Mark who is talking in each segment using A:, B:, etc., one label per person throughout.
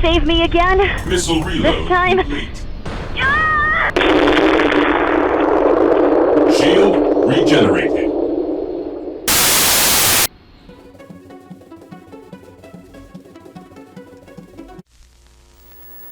A: save me again?
B: Missile reload
A: This time?
B: complete. Shield regenerated.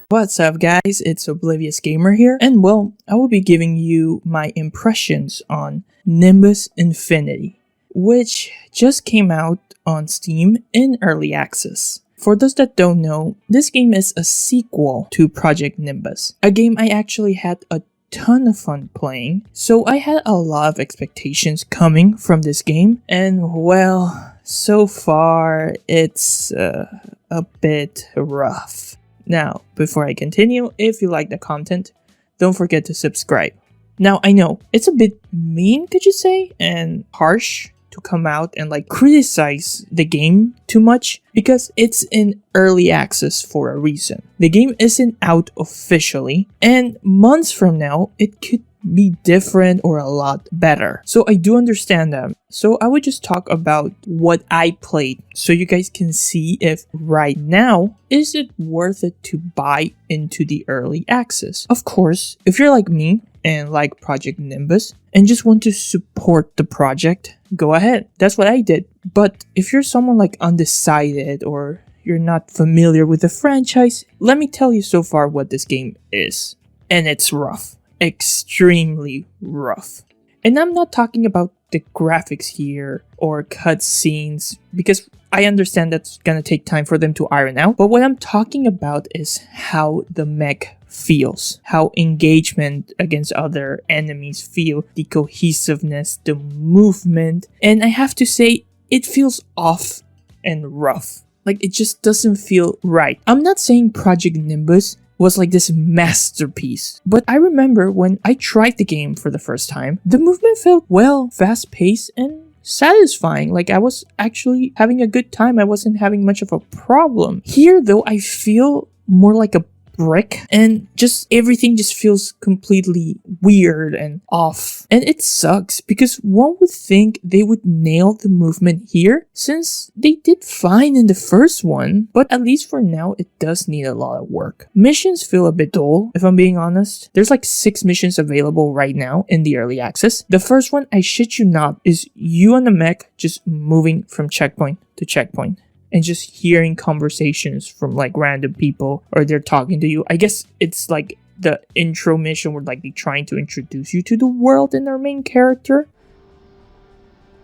C: What's up guys, it's Oblivious Gamer here, and well, I will be giving you my impressions on Nimbus Infinity, which just came out on Steam in early access. For those that don't know, this game is a sequel to Project Nimbus, a game I actually had a ton of fun playing, so I had a lot of expectations coming from this game, and well, so far it's a bit rough. Now, before I continue, if you like the content, don't forget to subscribe. Now, I know, it's a bit mean, could you say, and harsh to come out and criticize the game too much, because it's in early access for a reason. The game isn't out officially, and months from now, it could be different or a lot better. So I do understand that. So I would just talk about what I played so you guys can see if right now is it worth it to buy into the early access. Of course, if you're like me and like Project Nimbus and just want to support the project, go ahead. That's what I did. But if you're someone undecided or you're not familiar with the franchise, let me tell you so far what this game is. And it's rough. Extremely rough. And I'm not talking about the graphics here or cutscenes, because I understand that's gonna take time for them to iron out, but what I'm talking about is how the mech feels, how engagement against other enemies feel, the cohesiveness, the movement, and I have to say it feels off and rough. It just doesn't feel right. I'm not saying Project Nimbus was this masterpiece, but I remember when I tried the game for the first time, the movement felt fast-paced and satisfying. I was actually having a good time. I wasn't having much of a problem. Here though, I feel more like a brick, and just everything just feels completely weird and off, and it sucks because one would think they would nail the movement here since they did fine in the first one, but at least for now it does need a lot of work. Missions feel a bit dull, if I'm being honest. There's 6 missions available right now in the early access. The first one, I shit you not, is you and the mech just moving from checkpoint to checkpoint and just hearing conversations from random people, or they're talking to you. I guess it's the intro mission where they're trying to introduce you to the world and our main character.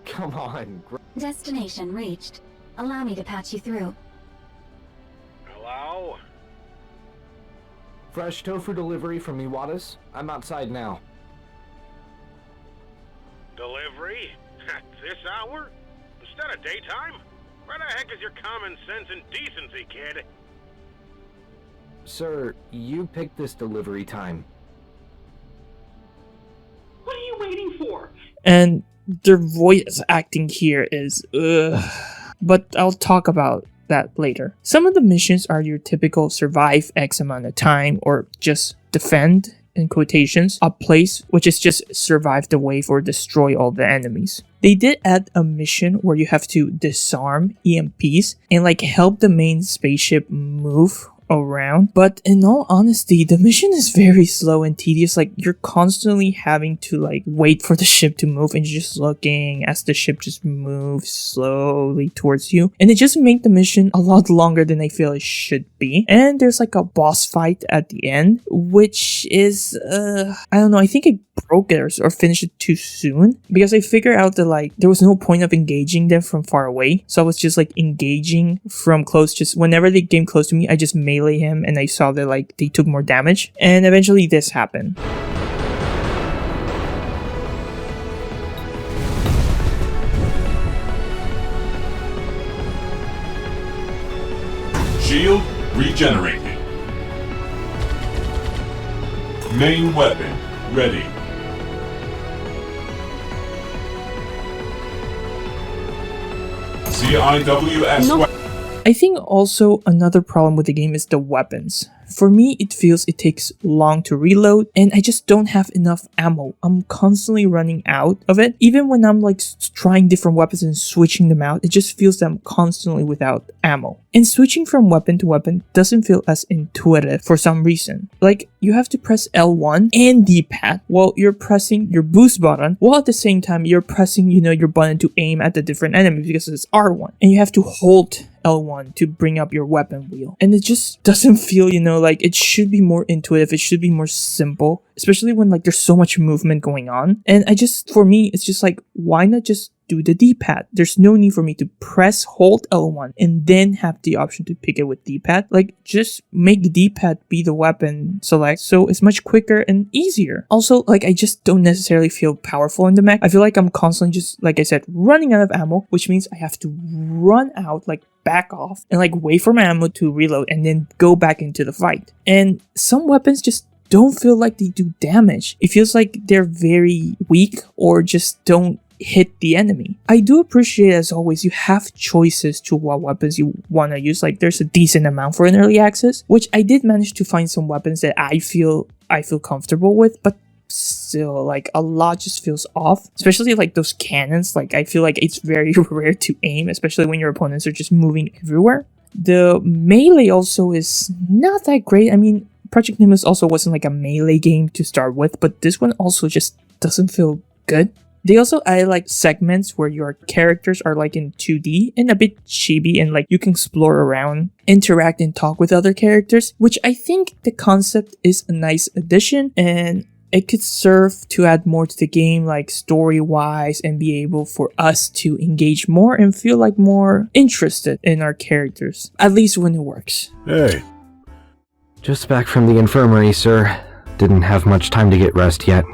D: Come on.
E: Destination reached. Allow me to patch you through.
D: Hello? Fresh tofu delivery from Iwatas. I'm outside now.
F: Delivery? At this hour? Instead of daytime? Where the heck is your common sense and decency, kid?
D: Sir, you picked this delivery time.
G: What are you waiting for?
C: And their voice acting here is ugh. But I'll talk about that later. Some of the missions are your typical survive X amount of time or just defend, in quotations, a place, which is just survive the wave or destroy all the enemies. They did add a mission where you have to disarm EMPs and help the main spaceship move around, but in all honesty, the mission is very slow and tedious. You're constantly having to wait for the ship to move, and you're just looking as the ship just moves slowly towards you, and it just makes the mission a lot longer than I feel it should be. And there's a boss fight at the end, which is I don't know, I think I broke it or finished it too soon, because I figured out that there was no point of engaging them from far away, so I was just engaging from close. Just whenever they came close to me, I just melee him, and I saw that they took more damage, and eventually this happened.
B: Shield regenerated. Main weapon ready. CIWS.
C: I think also another problem with the game is the weapons. For me, it feels it takes long to reload and I just don't have enough ammo. I'm constantly running out of it. Even when I'm like trying different weapons and switching them out, it just feels that I'm constantly without ammo. And switching from weapon to weapon doesn't feel as intuitive for some reason. Like you have to press L1 and D-pad while you're pressing your boost button, while at the same time you're pressing, your button to aim at the different enemies because it's R1. And you have to hold L1 to bring up your weapon wheel. And it just doesn't feel, like it should be more intuitive. It should be more simple, especially when like there's so much movement going on. And for me, it's just like, why not just do the D-pad? There's no need for me to hold L1 and then have the option to pick it with D-pad. Like just make D-pad be the weapon select so it's much quicker and easier. Also, like I just don't necessarily feel powerful in the mech. I feel like I'm constantly just, like I said, running out of ammo, which means I have to run out, like back off and like wait for my ammo to reload and then go back into the fight. And some weapons just don't feel like they do damage. It feels like they're very weak or just don't hit the enemy. I do appreciate, as always, you have choices to what weapons you want to use. Like there's a decent amount for an early access, which I did manage to find some weapons that I feel comfortable with, but still like a lot just feels off, especially like those cannons. Like I feel like it's very rare to aim, especially when your opponents are just moving everywhere. The melee also is not that great. I mean, Project Nimbus also wasn't like a melee game to start with, but this one also just doesn't feel good. They also added like segments where your characters are like in 2D and a bit chibi and like you can explore around, interact and talk with other characters, which I think the concept is a nice addition and it could serve to add more to the game, like story-wise, and be able for us to engage more and feel like more interested in our characters, at least when it works.
B: Hey.
D: Just back from the infirmary, sir. Didn't have much time to get rest yet.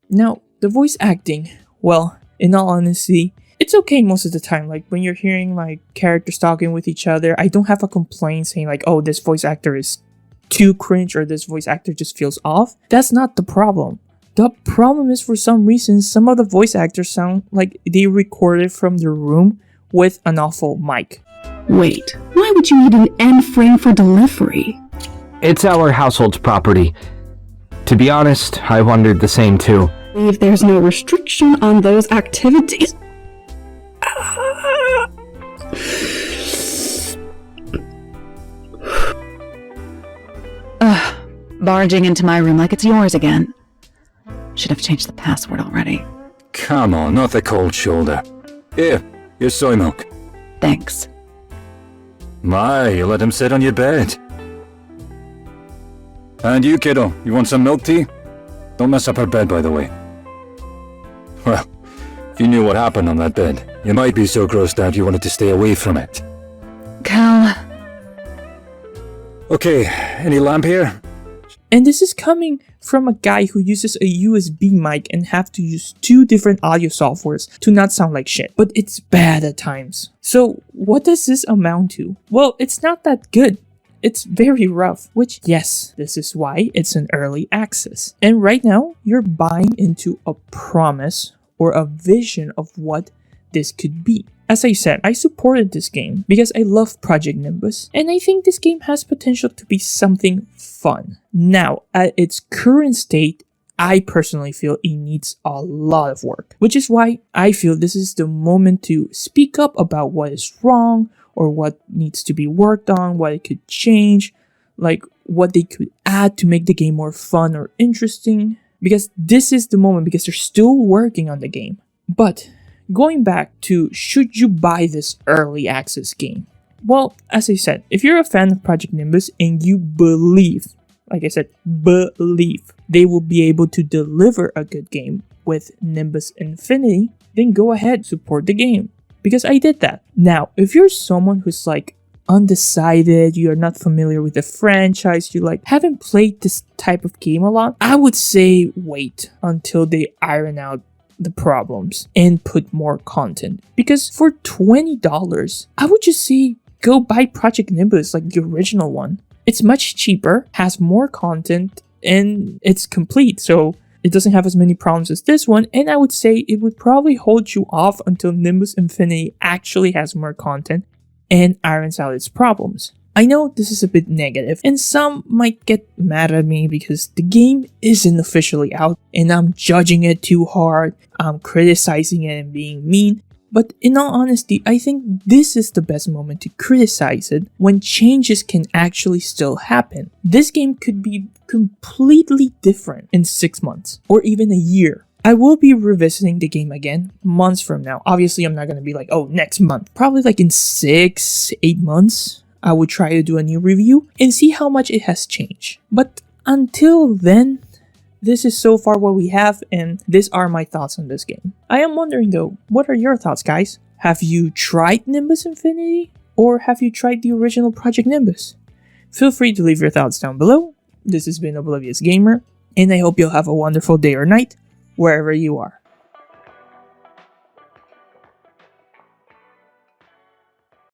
C: Now, the voice acting, well, in all honesty, it's okay most of the time. Like when you're hearing like characters talking with each other, I don't have a complaint saying like, oh, this voice actor is too cringe or this voice actor just feels off. That's not the problem. The problem is for some reason, some of the voice actors sound like they recorded from their room with an awful mic.
G: Wait, why would you need an end frame for delivery?
D: It's our household's property. To be honest, I wondered the same too.
G: If there's no restriction on those activities.
A: Barging into my room like it's yours again. Should have changed the password already.
H: Come on, not the cold shoulder. Here, your soy milk.
A: Thanks.
H: My, you let him sit on your bed. And you, kiddo, you want some milk tea? Don't mess up her bed, by the way. Well, if you knew what happened on that bed, you might be so grossed out you wanted to stay away from it.
A: Cal.
H: Okay, any lamp here?
C: And this is coming from a guy who uses a USB mic and have to use 2 different audio softwares to not sound like shit. But it's bad at times. So what does this amount to? Well, it's not that good. It's very rough, which yes, this is why it's an early access. And right now, you're buying into a promise or a vision of what this could be. As I said, I supported this game because I love Project Nimbus, and I think this game has potential to be something fun. Now, at its current state, I personally feel it needs a lot of work, which is why I feel this is the moment to speak up about what is wrong or what needs to be worked on, what it could change, like what they could add to make the game more fun or interesting, because this is the moment because they're still working on the game. But going back to, should you buy this early access game? Well, as I said, if you're a fan of Project Nimbus and you believe, like I said, believe they will be able to deliver a good game with Nimbus Infinity, then go ahead, support the game. Because I did that. Now, if you're someone who's like undecided, you're not familiar with the franchise, you like haven't played this type of game a lot, I would say wait until they iron out the problems and put more content. Because for $20, I would just say go buy Project Nimbus, like the original one. It's much cheaper, has more content, and it's complete. So It doesn't have as many problems as this one, and I would say it would probably hold you off until Nimbus Infinity actually has more content and irons out its problems. I know this is a bit negative, and some might get mad at me because the game isn't officially out and I'm judging it too hard, I'm criticizing it and being mean. But in all honesty, I think this is the best moment to criticize it when changes can actually still happen. This game could be completely different in 6 months or even a year. I will be revisiting the game again months from now. Obviously, I'm not going to be like, oh, next month. Probably like in 6-8 months, I would try to do a new review and see how much it has changed. But until then, this is so far what we have, and these are my thoughts on this game. I am wondering though, what are your thoughts, guys? Have you tried Nimbus Infinity? Or have you tried the original Project Nimbus? Feel free to leave your thoughts down below. This has been Oblivious Gamer, and I hope you'll have a wonderful day or night, wherever you are.